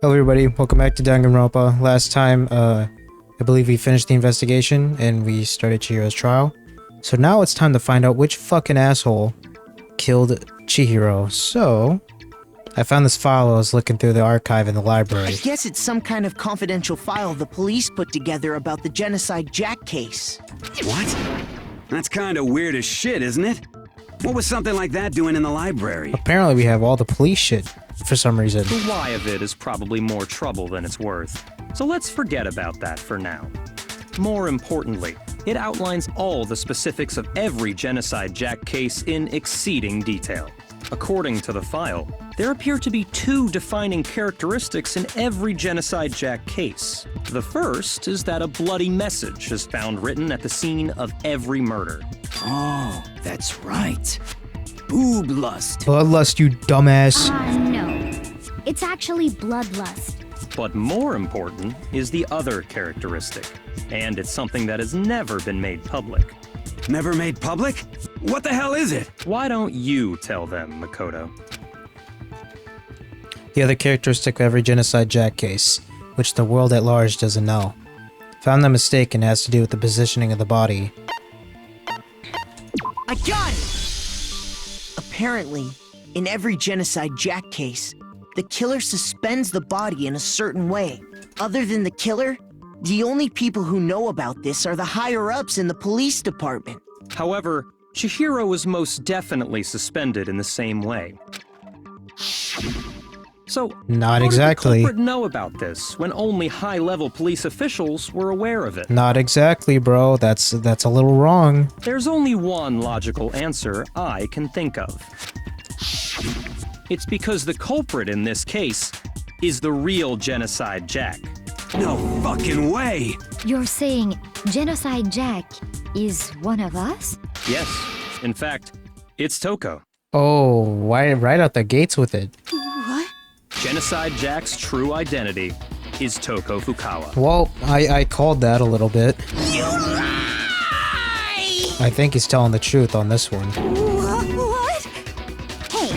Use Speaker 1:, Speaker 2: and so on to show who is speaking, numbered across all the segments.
Speaker 1: Hello everybody, welcome back to Danganronpa. Last time, I believe we finished the investigation and we started Chihiro's trial. So now it's time to find out which fucking asshole killed Chihiro. So, I found this file I was looking through the archive in the library.
Speaker 2: I guess it's some kind of confidential file the police put together about the Genocide Jack case.
Speaker 3: What? That's kind of weird as shit, isn't it? What was something like that doing in the library?
Speaker 1: Apparently we have all the police shit for some reason.
Speaker 4: The why of it is probably more trouble than it's worth, so let's forget about that for now. More importantly, it outlines all the specifics of every Genocide Jack case in exceeding detail. According to the file, there appear to be two defining characteristics in every Genocide Jack case. The first is that a bloody message is found written at the scene of every murder.
Speaker 2: Oh, that's right. Boob lust.
Speaker 1: Bloodlust, you dumbass.
Speaker 5: No. It's actually bloodlust.
Speaker 4: But more important is the other characteristic, and it's something that has never been made public.
Speaker 3: Never made public? What the hell is it?
Speaker 4: Why don't you tell them, Makoto?
Speaker 1: The other characteristic of every Genocide Jack case, which the world at large doesn't know. Found the mistake and has to do with the positioning of the body.
Speaker 2: I got it! Apparently, in every Genocide Jack case, the killer suspends the body in a certain way. Other than the killer, the only people who know about this are the higher-ups in the police department.
Speaker 4: However, Chihiro was most definitely suspended in the same way. So,
Speaker 1: Not
Speaker 4: how
Speaker 1: exactly.
Speaker 4: did the culprit know about this when only high-level police officials were aware of it?
Speaker 1: Not exactly, bro. That's a little wrong.
Speaker 4: There's only one logical answer I can think of. It's because the culprit in this case is the real Genocide Jack.
Speaker 3: No fucking way!
Speaker 5: You're saying Genocide Jack is one of us?
Speaker 4: Yes, in fact, it's Toko.
Speaker 1: Oh, why right out the gates with it?
Speaker 2: What?
Speaker 4: Genocide Jack's true identity is Toko Fukawa.
Speaker 1: Well, I called that a little bit.
Speaker 2: You lie!
Speaker 1: I think he's telling the truth on this one.
Speaker 5: What? Hey,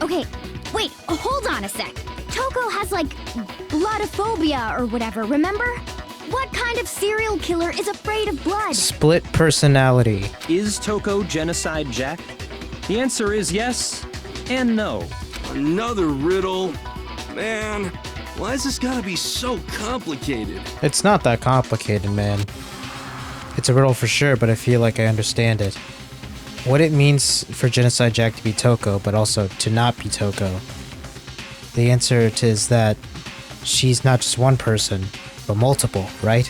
Speaker 5: okay, wait, hold on a sec. Toko has, like, bloodophobia or whatever, remember? What kind of serial killer is afraid of blood?
Speaker 1: Split personality.
Speaker 4: Is Toko Genocide Jack? The answer is yes and no.
Speaker 6: Another riddle? Man, why is this gotta be so complicated?
Speaker 1: It's not that complicated, man. It's a riddle for sure, but I feel like I understand it. What it means for Genocide Jack to be Toko, but also to not be Toko. The answer to is that she's not just one person, but multiple, right?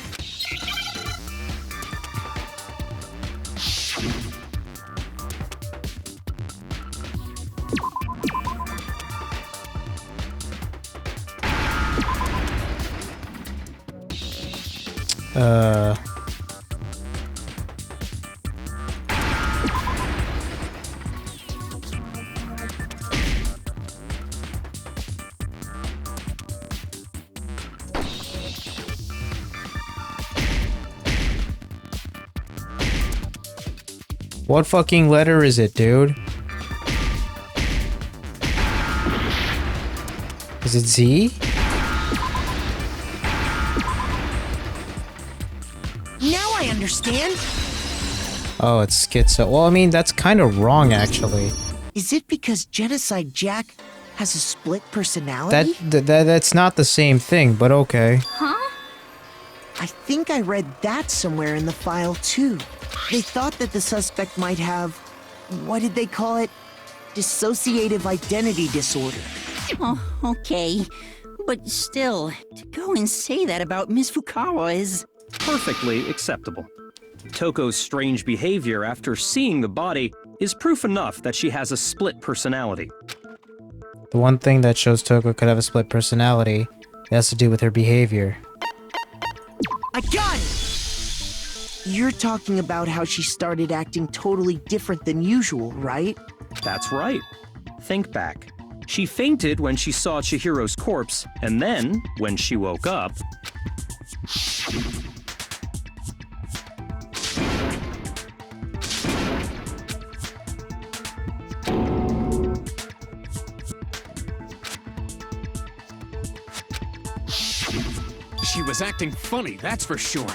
Speaker 1: What fucking letter is it, dude? Is it Z?
Speaker 2: Now I understand.
Speaker 1: Oh, it's schizo. Well, I mean, that's kind of wrong, actually.
Speaker 2: Is it because Genocide Jack has a split personality?
Speaker 1: That's not the same thing, but okay.
Speaker 5: Huh?
Speaker 2: I think I read that somewhere in the file, too. They thought that the suspect might have, what did they call it? Dissociative identity disorder.
Speaker 7: Oh, okay. But still, to go and say that about Miss Fukawa is...
Speaker 4: Perfectly acceptable. Toko's strange behavior after seeing the body is proof enough that she has a split personality.
Speaker 1: The one thing that shows Toko could have a split personality has to do with her behavior.
Speaker 2: I got it! You're talking about how she started acting totally different than usual, right?
Speaker 4: That's right. Think back. She fainted when she saw Chihiro's corpse, and then, when she woke up...
Speaker 8: She was acting funny, that's for sure.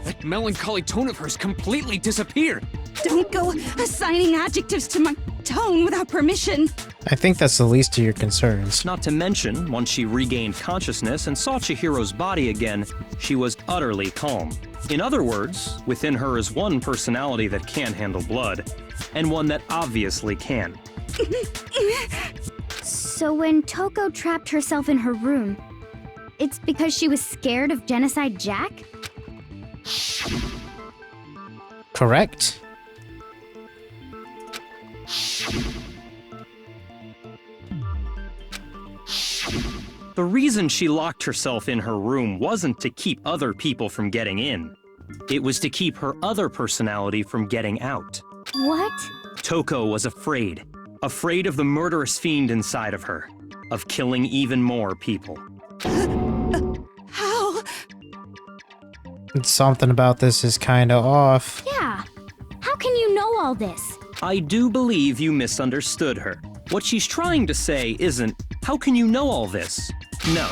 Speaker 8: That melancholy tone of hers completely disappeared.
Speaker 9: Don't go assigning adjectives to my tone without permission.
Speaker 1: I think that's the least of your concerns.
Speaker 4: Not to mention, once she regained consciousness and saw Chihiro's body again, she was utterly calm. In other words, within her is one personality that can't handle blood, and one that obviously can.
Speaker 5: So when Toko trapped herself in her room, it's because she was scared of Genocide Jack?
Speaker 1: Correct?
Speaker 4: The reason she locked herself in her room wasn't to keep other people from getting in. It was to keep her other personality from getting out.
Speaker 5: What?
Speaker 4: Toko was afraid. Afraid of the murderous fiend inside of her. Of killing even more people.
Speaker 9: How?
Speaker 1: Something about this is kinda off.
Speaker 5: Yeah. How can you know all this?
Speaker 4: I do believe you misunderstood her. What she's trying to say isn't, how can you know all this? No.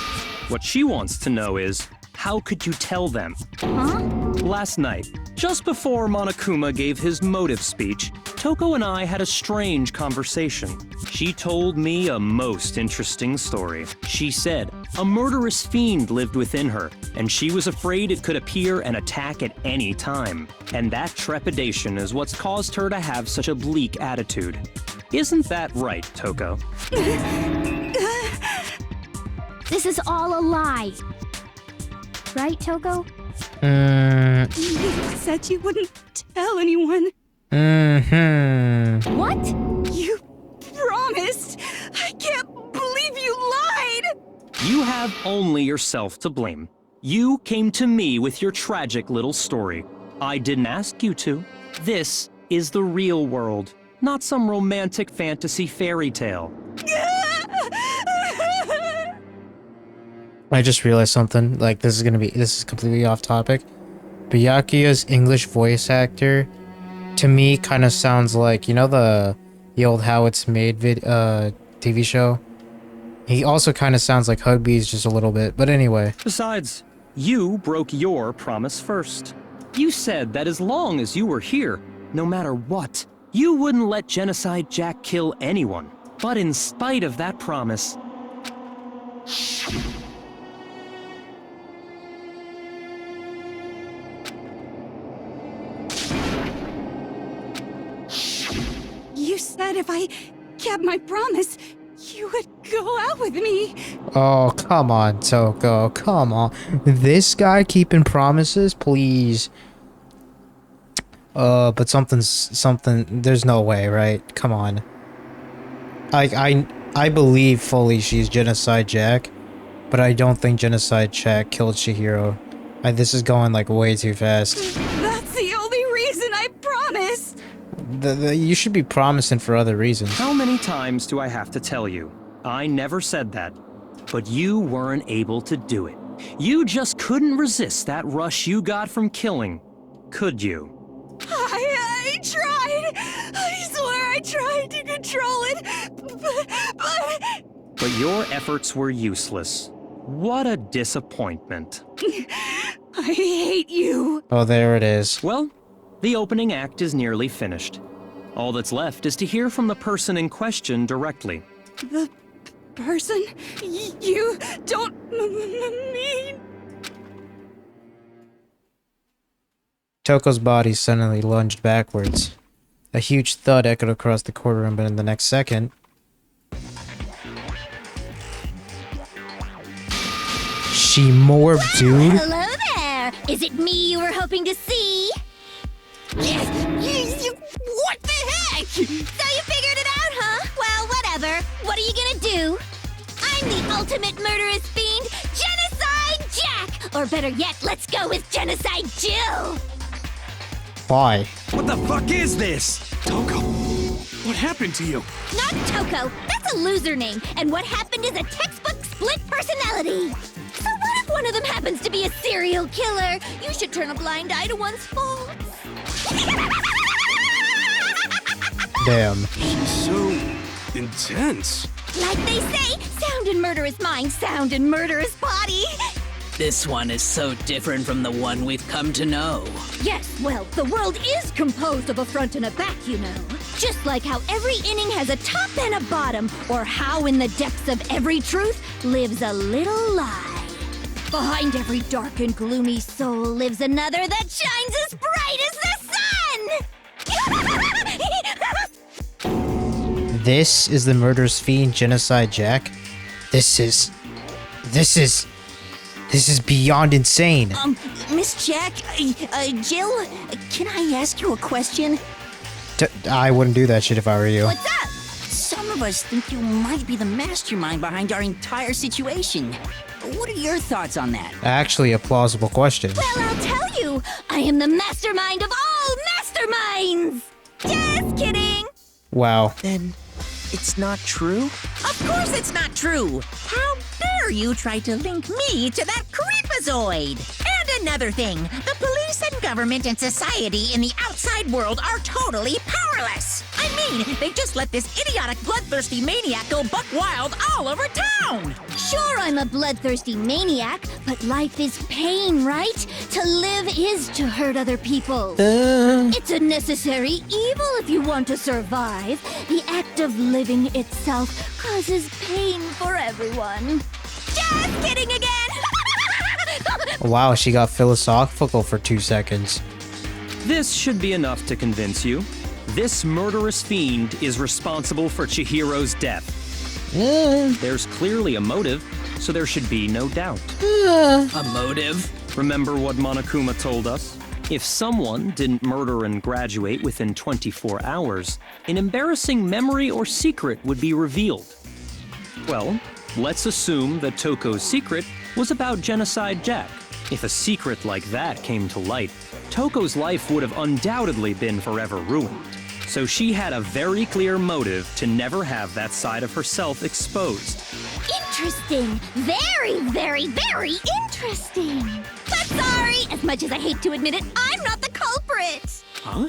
Speaker 4: What she wants to know is, how could you tell them?
Speaker 5: Huh?
Speaker 4: Last night, just before Monokuma gave his motive speech, Toko and I had a strange conversation. She told me a most interesting story. She said a murderous fiend lived within her, and she was afraid it could appear and attack at any time. And that trepidation is what's caused her to have such a bleak attitude. Isn't that right, Toko?
Speaker 5: This is all a lie. Right, Toko?
Speaker 9: You said you wouldn't tell anyone. What? You promised! I can't believe you lied!
Speaker 4: You have only yourself to blame. You came to me with your tragic little story. I didn't ask you to. This is the real world, not some romantic fantasy fairy tale.
Speaker 1: I just realized something. Like, this is completely off topic. Byakuya's English voice actor, to me, kind of sounds like, you know, the old How It's Made TV show? He also kind of sounds like Hugbee's just a little bit, but anyway.
Speaker 4: Besides, you broke your promise first. You said that as long as you were here, no matter what, you wouldn't let Genocide Jack kill anyone. But in spite of that promise,
Speaker 9: You said if I kept my promise, you would go out with me.
Speaker 1: Oh, come on, Toko. Come on. This guy keeping promises? Please. But something, there's no way, right? Come on. I believe fully she's Genocide Jack, but I don't think Genocide Jack killed Chihiro. This is going, like, way too fast.
Speaker 9: That's the only reason I promised.
Speaker 1: You should be promising for other reasons.
Speaker 4: how many times do I have to tell you? I never said that, but you weren't able to do it. You just couldn't resist that rush you got from killing, could you?
Speaker 9: I tried. I swear I tried to control it,
Speaker 4: But your efforts were useless. What a disappointment.
Speaker 9: I hate you.
Speaker 1: Oh, there it is.
Speaker 4: Well, the opening act is nearly finished. All that's left is to hear from the person in question directly.
Speaker 9: The person you don't mean.
Speaker 1: Toko's body suddenly lunged backwards. A huge thud echoed across the courtroom, but in the next second... she morphed, dude!
Speaker 5: Hello there! Is it me you were hoping to see?
Speaker 10: What the heck?
Speaker 5: So you figured it out, huh? Well, whatever. What are you gonna do? I'm the ultimate murderous fiend, Genocide Jack! Or better yet, let's go with Genocide Jill!
Speaker 1: Why?
Speaker 3: What the fuck is this?
Speaker 8: Toko, what happened to you?
Speaker 5: Not Toko! That's a loser name, and what happened is a textbook split personality! So what if one of them happens to be a serial killer? You should turn a blind eye to one's faults.
Speaker 1: Damn.
Speaker 8: She's so intense.
Speaker 5: Like they say, sound in murderous mind, sound in murderous body.
Speaker 10: This one is so different from the one we've come to know.
Speaker 5: Yes, well, the world is composed of a front and a back, you know. Just like how every inning has a top and a bottom, or how in the depths of every truth lives a little lie. Behind every dark and gloomy soul lives another that shines as bright as the sun!
Speaker 1: This is the murderous fiend Genocide Jack? This is beyond insane.
Speaker 7: Miss Jack, Jill, can I ask you a question?
Speaker 1: I wouldn't do that shit if I were you.
Speaker 5: What's up?
Speaker 7: Some of us think you might be the mastermind behind our entire situation. What are your thoughts on that?
Speaker 1: Actually, a plausible question.
Speaker 5: Well, I'll tell you, I am the mastermind of all masterminds! Just kidding!
Speaker 1: Wow.
Speaker 2: Then it's not true?
Speaker 10: Of course it's not true! How dare you try to link me to that creepazoid! And another thing, the police and government and society in the outside world are totally powerless! I mean, they just let this idiotic bloodthirsty maniac go buck wild all over town!
Speaker 5: Sure, I'm a bloodthirsty maniac, but life is pain, right? To live is to hurt other people. It's a necessary evil if you want to survive. The act of living itself causes pain for everyone. Just kidding again!
Speaker 1: Wow, she got philosophical for 2 seconds.
Speaker 4: This should be enough to convince you. This murderous fiend is responsible for Chihiro's death. There's clearly a motive, so there should be no doubt.
Speaker 10: A motive?
Speaker 4: Remember what Monokuma told us? If someone didn't murder and graduate within 24 hours, an embarrassing memory or secret would be revealed. Well, let's assume that Toko's secret was about Genocide Jack. If a secret like that came to light, Toko's life would have undoubtedly been forever ruined. So she had a very clear motive to never have that side of herself exposed.
Speaker 5: Interesting. Very, very, very interesting. But sorry, as much as I hate to admit it, I'm not the culprit.
Speaker 10: Huh?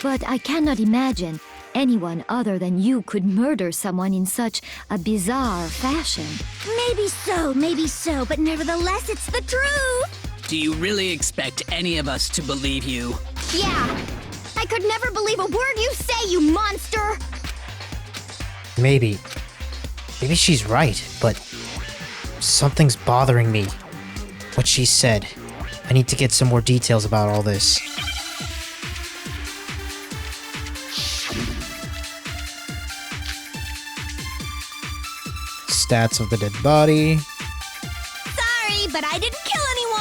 Speaker 11: But I cannot imagine anyone other than you could murder someone in such a bizarre fashion.
Speaker 5: Maybe so, but nevertheless, it's the truth.
Speaker 10: Do you really expect any of us to believe you?
Speaker 5: Yeah. I could never believe a word you say, you monster!
Speaker 1: Maybe she's right, but something's bothering me. What she said. I need to get some more details about all this. Stats of the dead body.
Speaker 5: Sorry, but I didn't kill anyone!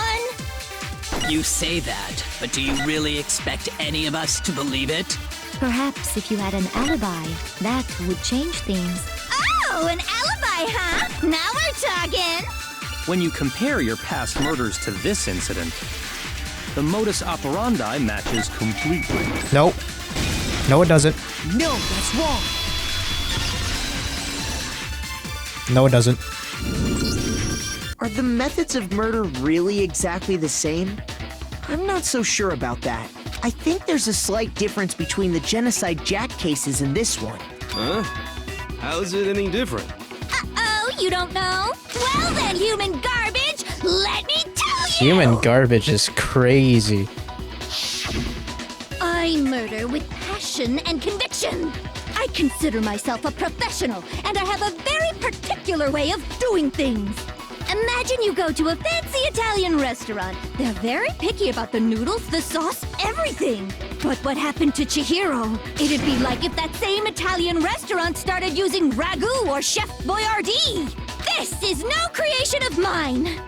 Speaker 10: You say that, but do you really expect any of us to believe it?
Speaker 11: Perhaps if you had an alibi, that would change things.
Speaker 5: Oh, an alibi, huh? Now we're talking!
Speaker 4: When you compare your past murders to this incident, the modus operandi matches completely.
Speaker 1: Nope. No, it doesn't.
Speaker 2: No, that's wrong.
Speaker 1: No, it doesn't.
Speaker 2: Are the methods of murder really exactly the same? I'm not so sure about that. I think there's a slight difference between the Genocide Jack cases and this one.
Speaker 6: Huh? How's it any different?
Speaker 5: Uh-oh, you don't know? Well then, human garbage, let me tell you!
Speaker 1: Human garbage is crazy.
Speaker 5: I murder with passion and conviction. I consider myself a professional, and I have a very particular way of doing things. Imagine you go to a fancy Italian restaurant. They're very picky about the noodles, the sauce, everything. But what happened to Chihiro? It'd be like if that same Italian restaurant started using ragu or Chef Boyardee. This is no creation of mine.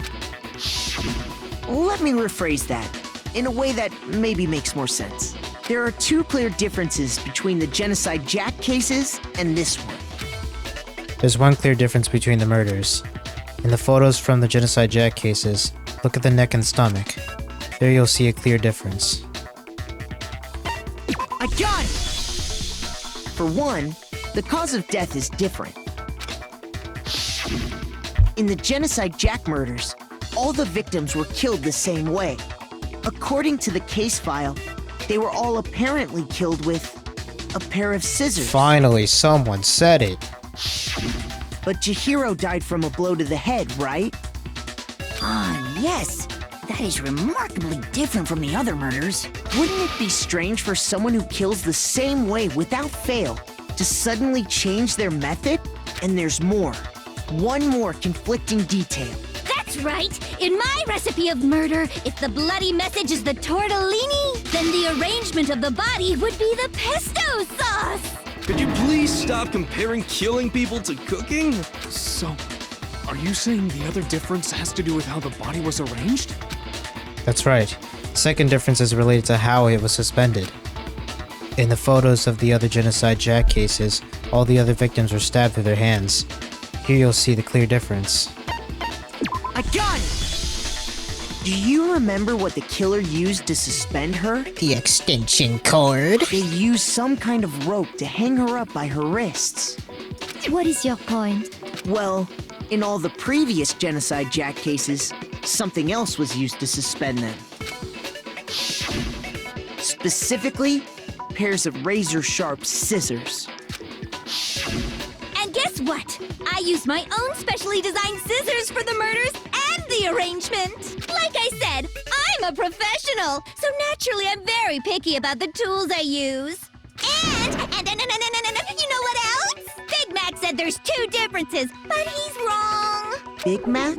Speaker 2: Let me rephrase that in a way that maybe makes more sense. There are two clear differences between the Genocide Jack cases and this one.
Speaker 1: There's one clear difference between the murders. In the photos from the Genocide Jack cases, look at the neck and stomach. There you'll see a clear difference.
Speaker 2: I got it! For one, the cause of death is different. In the Genocide Jack murders, all the victims were killed the same way. According to the case file, they were all apparently killed with a pair of scissors.
Speaker 1: Finally, someone said it.
Speaker 2: But Chihiro died from a blow to the head, right?
Speaker 7: Ah, yes. That is remarkably different from the other murders.
Speaker 2: Wouldn't it be strange for someone who kills the same way without fail to suddenly change their method? And there's more. One more conflicting detail.
Speaker 5: That's right! In my recipe of murder, if the bloody message is the tortellini, then the arrangement of the body would be the pesto sauce!
Speaker 6: Could you please stop comparing killing people to cooking?
Speaker 8: So, are you saying the other difference has to do with how the body was arranged?
Speaker 1: That's right. Second difference is related to how it was suspended. In the photos of the other Genocide Jack cases, all the other victims were stabbed through their hands. Here you'll see the clear difference.
Speaker 2: I got it! Do you remember what the killer used to suspend her?
Speaker 12: The extension cord.
Speaker 2: They used some kind of rope to hang her up by her wrists.
Speaker 11: What is your point?
Speaker 2: Well, in all the previous Genocide Jack cases, something else was used to suspend them. Specifically, pairs of razor-sharp scissors.
Speaker 5: And guess what? I used my own specially designed scissors for the murders and the arrangement. Like I said, I'm a professional, so naturally I'm very picky about the tools I use. And you know what else? Big Mac said there's two differences, but he's wrong.
Speaker 2: Big Mac?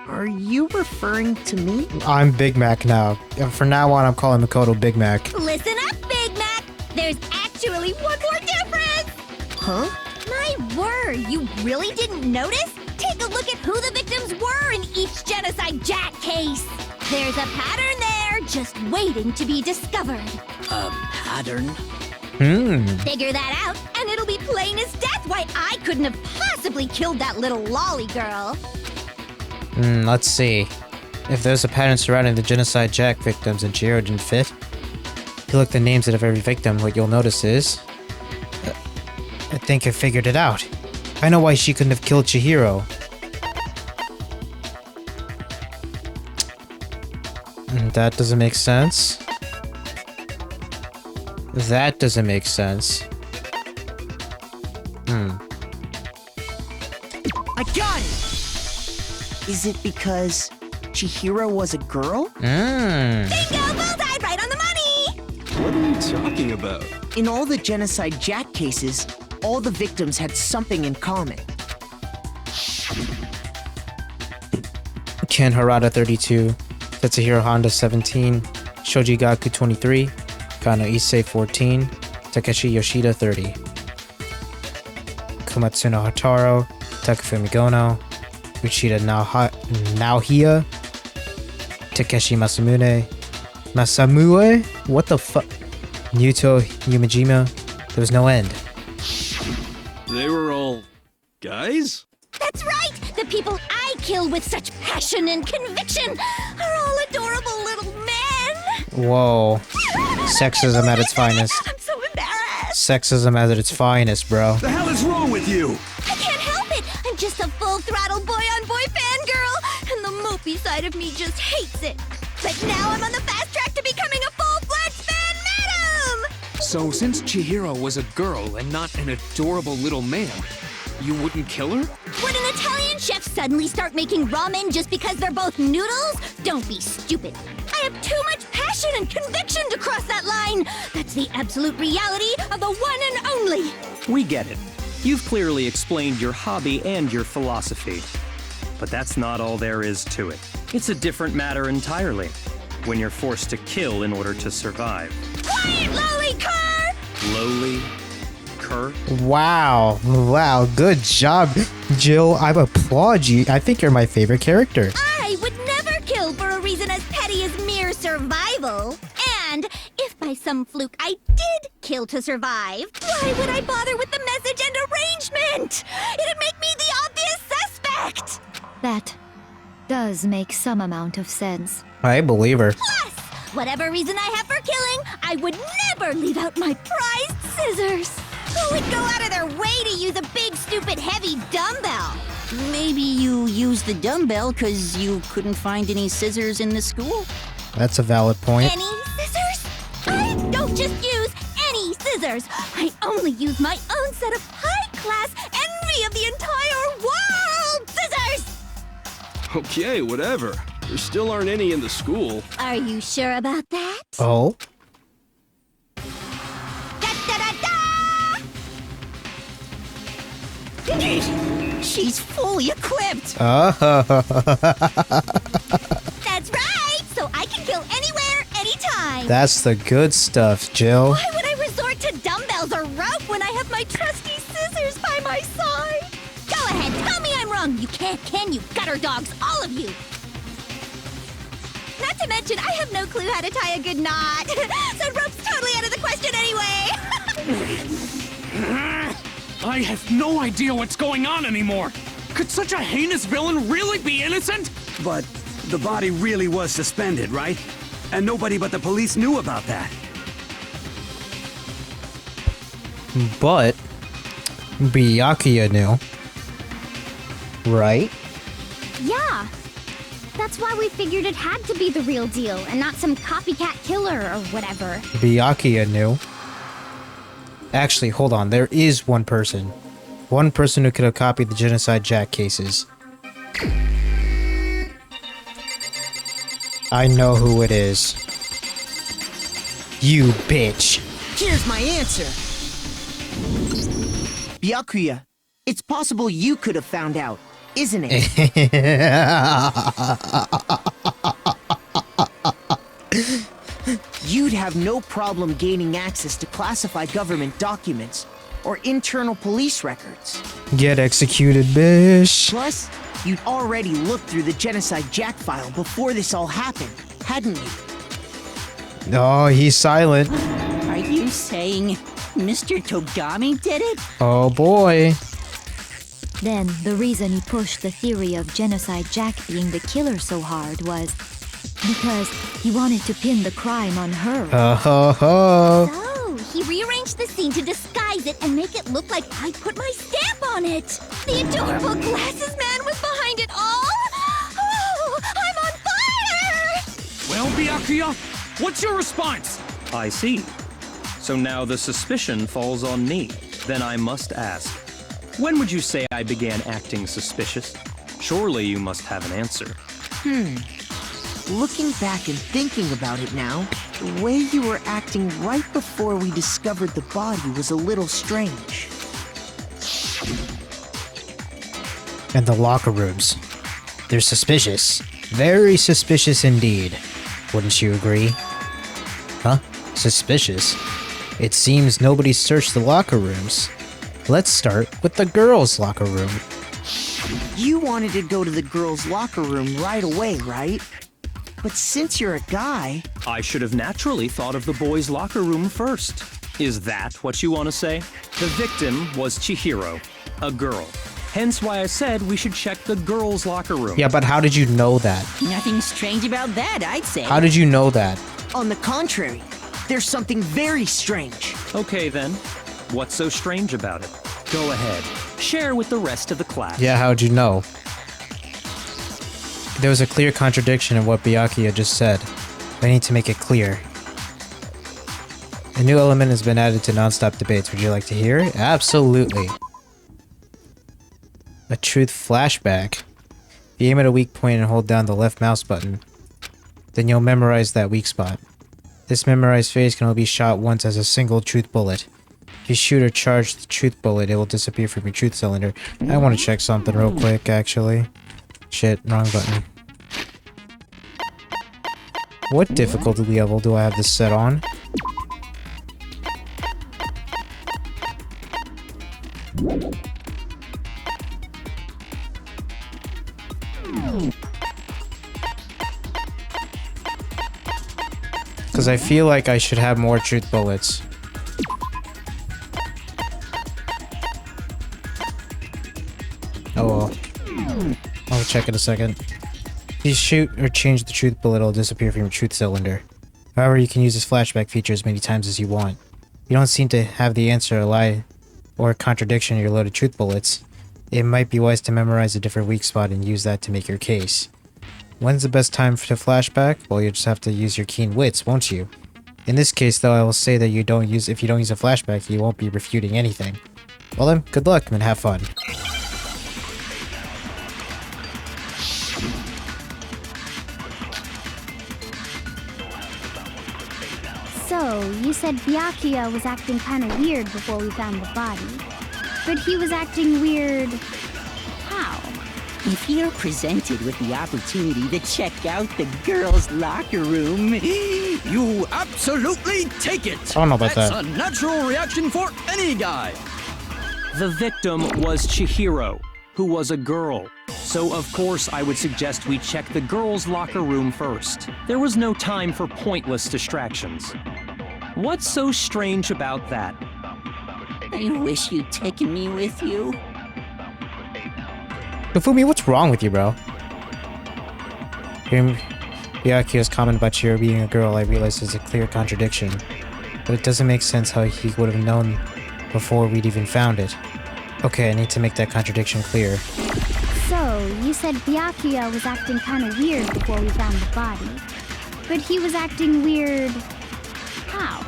Speaker 2: Are you referring to me?
Speaker 1: I'm Big Mac now. From now on, I'm calling Makoto Big Mac.
Speaker 5: Listen up, Big Mac. There's actually one more difference.
Speaker 2: Huh?
Speaker 5: My word, you really didn't notice? Take a look at who the victims were in each Genocide Jack case. There's a pattern there, just waiting to be discovered.
Speaker 7: A pattern?
Speaker 5: Figure that out, and it'll be plain as death why I couldn't have possibly killed that little lolly girl.
Speaker 1: Let's see. If there's a pattern surrounding the Genocide Jack victims and Chihiro didn't fit, if you look at the names of every victim, what you'll notice is... I think I figured it out. I know why she couldn't have killed Chihiro. That doesn't make sense. That doesn't make sense.
Speaker 2: I got it! Is it because Chihiro was a girl?
Speaker 5: Bingo! Bullseye! Right on the money!
Speaker 6: What are you talking about?
Speaker 2: In all the Genocide Jack cases, all the victims had something in common.
Speaker 1: Ken Harada 32, Tetsuhiro Honda 17, Shoji Gaku 23, Kano Issei 14, Takeshi Yoshida 30, Komatsuno Hataro, Takafumi Gono, Uchida Naohia, Takeshi Masamune, what the fuck? Yuto Yumejima, there was no end.
Speaker 6: They were all guys?
Speaker 5: That's right! The people I kill with such passion and conviction are all adorable little men!
Speaker 1: Whoa. Sexism at its finest.
Speaker 5: I'm so embarrassed!
Speaker 1: Sexism at its finest, bro.
Speaker 3: The hell is wrong with you?
Speaker 5: I can't help it! I'm just a full-throttle boy-on-boy fangirl, and the mopey side of me just hates it. But now I'm on the fast track to becoming a full-fledged fan madam!
Speaker 8: So, since Chihiro was a girl and not an adorable little man, you wouldn't kill her?
Speaker 5: Would an Italian chef suddenly start making ramen just because they're both noodles? Don't be stupid. I have too much passion and conviction to cross that line. That's the absolute reality of the one and only.
Speaker 4: We get it. You've clearly explained your hobby and your philosophy. But that's not all there is to it. It's a different matter entirely. When you're forced to kill in order to survive.
Speaker 5: Quiet, lowly cur!
Speaker 4: Lowly cur?
Speaker 1: Wow. Wow. Good job, Jill. I applaud you. I think you're my favorite character.
Speaker 5: I would never kill for a reason as petty as mere survival. And if by some fluke I did kill to survive, why would I bother with the message and arrangement? It'd make me the obvious suspect!
Speaker 11: That does make some amount of sense.
Speaker 1: I believe her.
Speaker 5: Plus, whatever reason I have for killing, I would never leave out my prized scissors. Who would go out of their way to use a big, stupid, heavy dumbbell?
Speaker 7: Maybe you used the dumbbell because you couldn't find any scissors in the school?
Speaker 1: That's a valid point.
Speaker 5: Any scissors? I don't just use any scissors. I only use my own set of high-class, envy of the entire world scissors!
Speaker 6: Okay, whatever. There still aren't any in the school.
Speaker 5: Are you sure about that?
Speaker 1: Oh?
Speaker 2: She's fully equipped!
Speaker 1: Oh.
Speaker 5: That's right! So I can kill anywhere, anytime!
Speaker 1: That's the good stuff, Jill.
Speaker 5: Why would I resort to dumbbells or rope when I have my trusty scissors by my side? Go ahead, tell me I'm wrong! You can't, can you, gutter dogs, all of you! Not to mention, I have no clue how to tie a good knot. So rope's totally out of the question anyway!
Speaker 8: I have no idea what's going on anymore. Could such a heinous villain really be innocent?
Speaker 3: But the body really was suspended, right? And nobody but the police knew about that.
Speaker 1: But Byakuya knew. Right?
Speaker 5: Yeah. That's why we figured it had to be the real deal and not some copycat killer or whatever.
Speaker 1: Byakuya knew. Actually, hold on. There is one person. One person who could have copied the Genocide Jack cases. I know who it is. You bitch.
Speaker 2: Here's my answer. Byakuya, it's possible you could have found out, isn't it? You'd have no problem gaining access to classified government documents or internal police records.
Speaker 1: Get executed, bitch.
Speaker 2: Plus, you'd already looked through the Genocide Jack file before this all happened, hadn't you?
Speaker 1: Oh, he's silent.
Speaker 7: Are you saying Mr. Togami did it?
Speaker 1: Oh boy.
Speaker 11: Then, the reason he pushed the theory of Genocide Jack being the killer so hard was because he wanted to pin the crime on her.
Speaker 5: So, he rearranged the scene to disguise it and make it look like I put my stamp on it. The adorable glasses man was behind it all. Oh, I'm on fire!
Speaker 8: Well, Byakuya, what's your response?
Speaker 4: I see. So now the suspicion falls on me. Then I must ask, when would you say I began acting suspicious? Surely you must have an answer.
Speaker 2: Looking back and thinking about it now, the way you were acting right before we discovered the body was a little strange.
Speaker 1: And the locker rooms. They're suspicious. Very suspicious indeed. Wouldn't you agree? Huh? Suspicious? It seems nobody searched the locker rooms. Let's start with the girls' locker room.
Speaker 2: You wanted to go to the girls' locker room right away, right? But since you're a guy...
Speaker 4: I should have naturally thought of the boys' locker room first. Is that what you want to say? The victim was Chihiro, a girl. Hence why I said we should check the girls' locker room.
Speaker 1: Yeah, but how did you know that?
Speaker 7: Nothing strange about that, I'd say.
Speaker 1: How did you know that?
Speaker 2: On the contrary, there's something very strange.
Speaker 4: Okay then, what's so strange about it? Go ahead, share with the rest of the class.
Speaker 1: Yeah, how'd you know? There was a clear contradiction in what Byakuya just said. I need to make it clear. A new element has been added to non-stop debates. Would you like to hear it? Absolutely. A truth flashback. If you aim at a weak point and hold down the left mouse button, then you'll memorize that weak spot. This memorized phase can only be shot once as a single truth bullet. If you shoot or charge the truth bullet, it will disappear from your truth cylinder. I want to check something real quick, actually. Shit, wrong button. What difficulty level do I have this set on? Because I feel like I should have more truth bullets. Oh well. I'll check in a second. If you shoot or change the truth bullet, it'll disappear from your truth cylinder. However, you can use this flashback feature as many times as you want. You don't seem to have the answer, a lie, or a contradiction in your loaded truth bullets. It might be wise to memorize a different weak spot and use that to make your case. When's the best time to flashback? Well, you just have to use your keen wits, won't you? In this case, though, I will say that if you don't use a flashback, you won't be refuting anything. Well then, good luck and have fun.
Speaker 5: So, you said Byakuya was acting kind of weird before we found the body. But he was acting weird... how?
Speaker 7: If you're presented with the opportunity to check out the girls' locker room,
Speaker 6: You absolutely take it!
Speaker 1: I don't know about
Speaker 6: That's
Speaker 1: that.
Speaker 6: a natural reaction for any guy!
Speaker 4: The victim was Chihiro, who was a girl. So of course I would suggest we check the girls' locker room first. There was no time for pointless distractions. What's so strange about that?
Speaker 7: I wish you'd taken me with you.
Speaker 1: Kafumi, what's wrong with you, bro? Hearing Byakuya's comment about Chihiro being a girl, I realize is a clear contradiction. But it doesn't make sense how he would have known before we'd even found it. Okay, I need to make that contradiction clear.
Speaker 5: So, you said Byakuya was acting kind of weird before we found the body. But he was acting weird... how?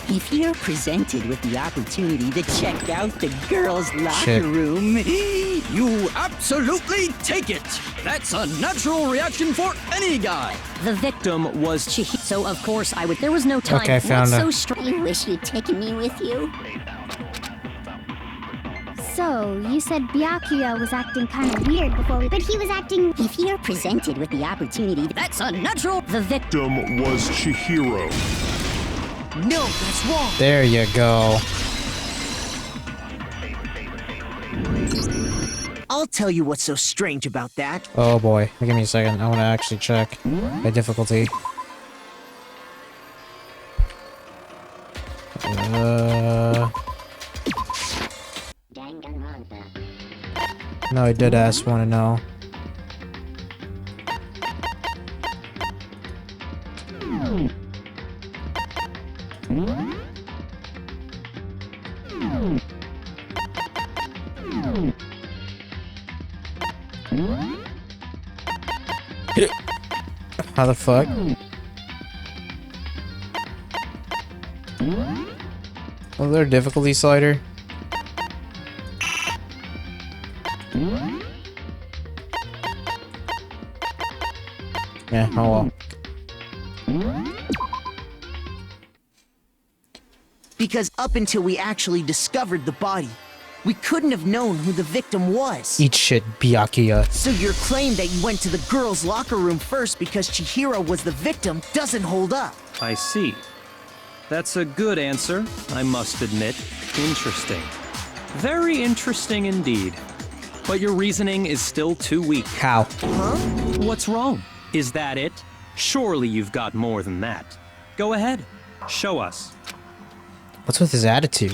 Speaker 7: If you're presented with the opportunity to check out the girls' locker
Speaker 1: Shit.
Speaker 7: room,
Speaker 6: You absolutely take it! That's a natural reaction for any guy!
Speaker 4: The victim was Chihiro.
Speaker 10: So of course I would. There was no time.
Speaker 1: Okay, I found
Speaker 10: What's
Speaker 1: a-
Speaker 10: so strange?
Speaker 7: I wish you'd taken me with you.
Speaker 5: So, you said Byakuya was acting kind of weird before we... but he was acting...
Speaker 7: If you're presented with the opportunity,
Speaker 10: That's unnatural. The victim.
Speaker 13: Victim was Chihiro.
Speaker 2: No, that's wrong.
Speaker 1: There you go.
Speaker 2: I'll tell you what's so strange about that.
Speaker 1: Oh boy, give me a second. I want to actually check my difficulty. No, I did ask. Want to know? How the fuck? Was there a difficulty slider? Yeah, oh well.
Speaker 2: Because up until we actually discovered the body, we couldn't have known who the victim was.
Speaker 1: Eat shit, Byakuya.
Speaker 2: So your claim that you went to the girls' locker room first because Chihiro was the victim doesn't hold up.
Speaker 4: I see. That's a good answer, I must admit. Interesting. Very interesting indeed. But your reasoning is still too weak.
Speaker 1: How?
Speaker 4: What's wrong? Is that it? Surely you've got more than that. Go ahead. Show us.
Speaker 1: What's with his attitude?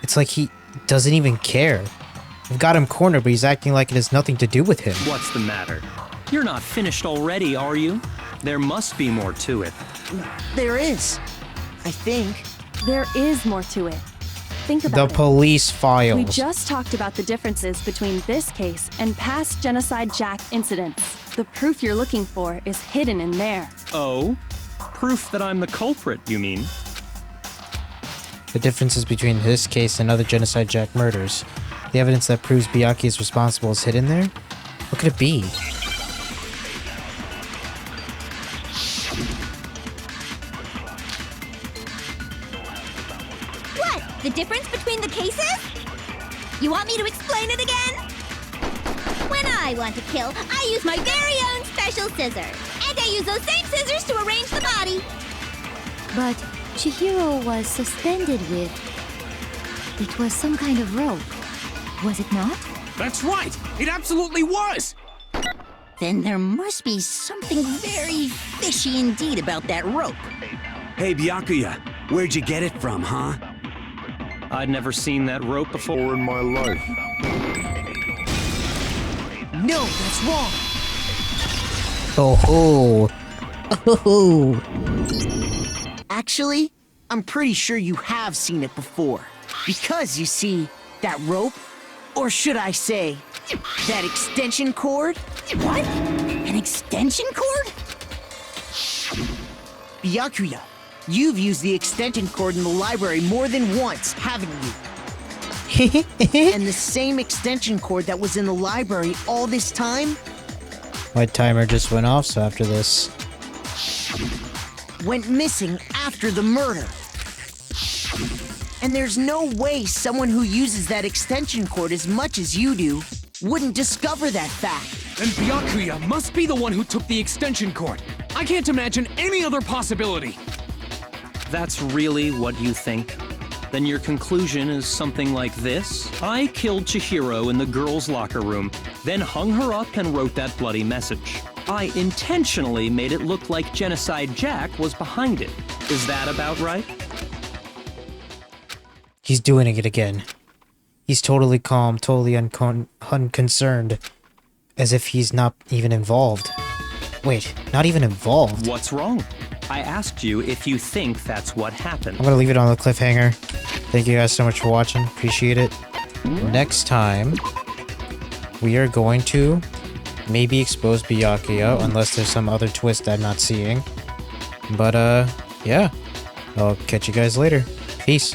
Speaker 1: It's like he doesn't even care. We've got him cornered, but he's acting like it has nothing to do with him.
Speaker 4: What's the matter? You're not finished already, are you? There must be more to it.
Speaker 2: There is. I think.
Speaker 14: There is more to it. Think
Speaker 1: The
Speaker 14: about it.
Speaker 1: police files.
Speaker 14: We just talked about the differences between this case and past Genocide Jack incidents. The proof you're looking for is hidden in there.
Speaker 4: Oh? Proof that I'm the culprit, you mean?
Speaker 1: The differences between this case and other Genocide Jack murders. The evidence that proves Byakuya is responsible is hidden there? What could it be?
Speaker 5: What? The difference between the cases? You want me to explain it again? When I want to kill, I use my very own special scissors. And I use those same scissors to arrange the body.
Speaker 11: But Chihiro was suspended with... It was some kind of rope. Was it not?
Speaker 6: That's right! It absolutely was!
Speaker 7: then there must be something very fishy indeed about that rope.
Speaker 3: Hey, Byakuya, where'd you get it from, huh?
Speaker 4: I'd never seen that rope before
Speaker 13: in my life.
Speaker 2: No, that's wrong.
Speaker 1: Oh ho. Oh.
Speaker 2: Actually, I'm pretty sure you have seen it before. Because, you see, that rope, or should I say, that extension cord?
Speaker 7: What? An extension cord?
Speaker 2: Byakuya, you've used the extension cord in the library more than once, haven't you? And the same extension cord that was in the library all this time?
Speaker 1: My timer just went off, so after this...
Speaker 2: went missing after the murder. And there's no way someone who uses that extension cord as much as you do wouldn't discover that fact.
Speaker 8: Then Byakuya must be the one who took the extension cord. I can't imagine any other possibility.
Speaker 4: That's really what you think? Then your conclusion is something like this? I killed Chihiro in the girls' locker room, then hung her up and wrote that bloody message. I intentionally made it look like Genocide Jack was behind it. Is that about right?
Speaker 1: He's doing it again. He's totally calm, totally unconcerned. As if he's not even involved. Wait, not even involved?
Speaker 4: What's wrong? I asked you if you think that's what happened.
Speaker 1: I'm gonna leave it on the cliffhanger. Thank you guys so much for watching. Appreciate it. Next time, we are going to maybe expose Byakuya, unless there's some other twist I'm not seeing. But, yeah. I'll catch you guys later. Peace.